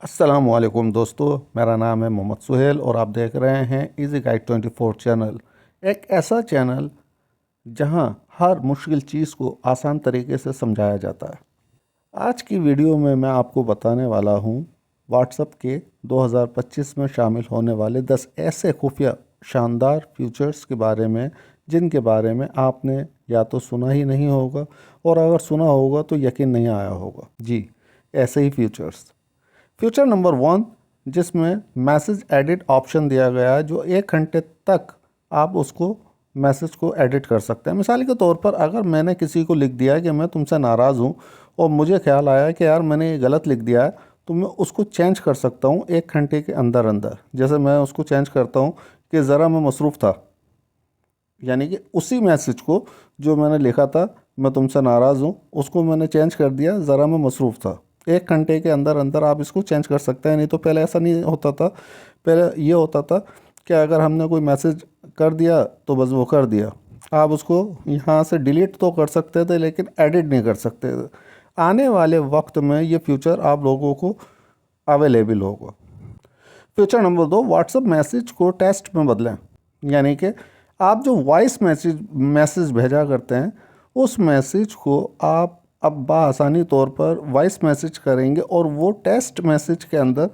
अस्सलामुअलैकुम दोस्तों, मेरा नाम है मोहम्मद सुहेल और आप देख रहे हैं इजी गाइड 24 चैनल। एक ऐसा चैनल जहां हर मुश्किल चीज़ को आसान तरीके से समझाया जाता है। आज की वीडियो में मैं आपको बताने वाला हूं व्हाट्सएप के 2025 में शामिल होने वाले 10 ऐसे खुफिया शानदार फीचर्स के बारे में जिनके बारे में आपने या तो सुना ही नहीं होगा और अगर सुना होगा तो यकीन नहीं आया होगा। जी, ऐसे ही फीचर नंबर 1, जिसमें मैसेज एडिट ऑप्शन दिया गया है, जो 1 घंटे तक आप उसको मैसेज को एडिट कर सकते हैं। मिसाल के तौर पर अगर मैंने किसी को लिख दिया कि मैं तुमसे नाराज़ हूँ और मुझे ख्याल आया कि यार मैंने ये गलत लिख दिया है, तो मैं उसको चेंज कर सकता हूँ 1 घंटे के अंदर अंदर। जैसे मैं उसको चेंज करता हूँ कि ज़रा मैं मसरूफ़ था, यानी कि उसी मैसेज को जो मैंने लिखा था मैं तुमसे नाराज़ हूँ, उसको मैंने चेंज कर दिया ज़रा मैं मसरूफ़ था। 1 घंटे के अंदर अंदर आप इसको चेंज कर सकते हैं। नहीं तो पहले ऐसा नहीं होता था। पहले ये होता था कि अगर हमने कोई मैसेज कर दिया तो बस वो कर दिया, आप उसको यहाँ से डिलीट तो कर सकते थे लेकिन एडिट नहीं कर सकते थे। आने वाले वक्त में ये फ्यूचर आप लोगों को अवेलेबल होगा। फीचर नंबर 2, व्हाट्सएप मैसेज को टेक्स्ट में बदलें। यानी कि आप जो वॉइस मैसेज भेजा करते हैं, उस मैसेज को आप अब बासानी तौर पर वॉइस मैसेज करेंगे और वो टेक्स्ट मैसेज के अंदर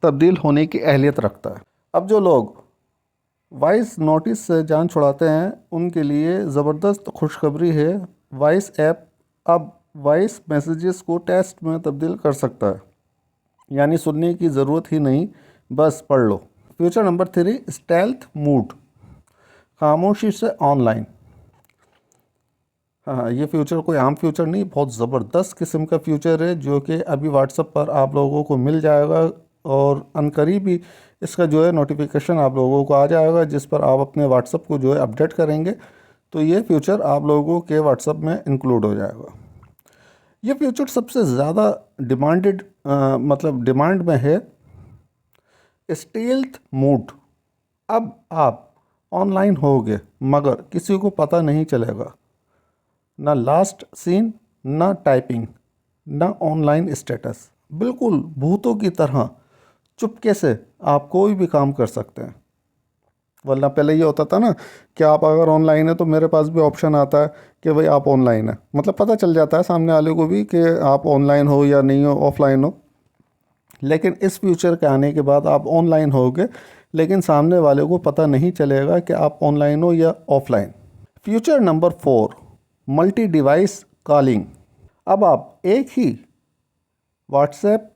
तब्दील होने की अहलियत रखता है। अब जो लोग वॉइस नोटिस से जान छुड़ाते हैं उनके लिए ज़बरदस्त खुशखबरी है। वॉइस ऐप अब वॉइस मैसेजेस को टेक्स्ट में तब्दील कर सकता है, यानी सुनने की ज़रूरत ही नहीं, बस पढ़ लो। फीचर नंबर 3, स्टेल्थ मूड, खामोशी से ऑनलाइन। हाँ, ये फ्यूचर कोई आम फ्यूचर नहीं, बहुत ज़बरदस्त किस्म का फ्यूचर है जो कि अभी व्हाट्सएप पर आप लोगों को मिल जाएगा और अनकरीब ही इसका जो है नोटिफिकेशन आप लोगों को आ जाएगा, जिस पर आप अपने व्हाट्सएप को जो है अपडेट करेंगे तो ये फ्यूचर आप लोगों के व्हाट्सएप में इंक्लूड हो जाएगा। ये फ्यूचर सबसे ज़्यादा डिमांडेड मतलब डिमांड में है, स्टील्थ मूड। अब आप ऑनलाइन होगे मगर किसी को पता नहीं चलेगा, ना लास्ट सीन, ना टाइपिंग, ना ऑनलाइन स्टेटस। बिल्कुल भूतों की तरह चुपके से आप कोई भी काम कर सकते हैं। वरना पहले ये होता था ना कि आप अगर ऑनलाइन है तो मेरे पास भी ऑप्शन आता है कि भाई आप ऑनलाइन है, मतलब पता चल जाता है सामने वाले को भी कि आप ऑनलाइन हो या नहीं हो, ऑफलाइन हो। लेकिन इस फ्यूचर के आने के बाद आप ऑनलाइन होगे लेकिन सामने वाले को पता नहीं चलेगा कि आप ऑनलाइन हो या offline. Future number 4, multi device calling. अब आप एक ही व्हाट्सएप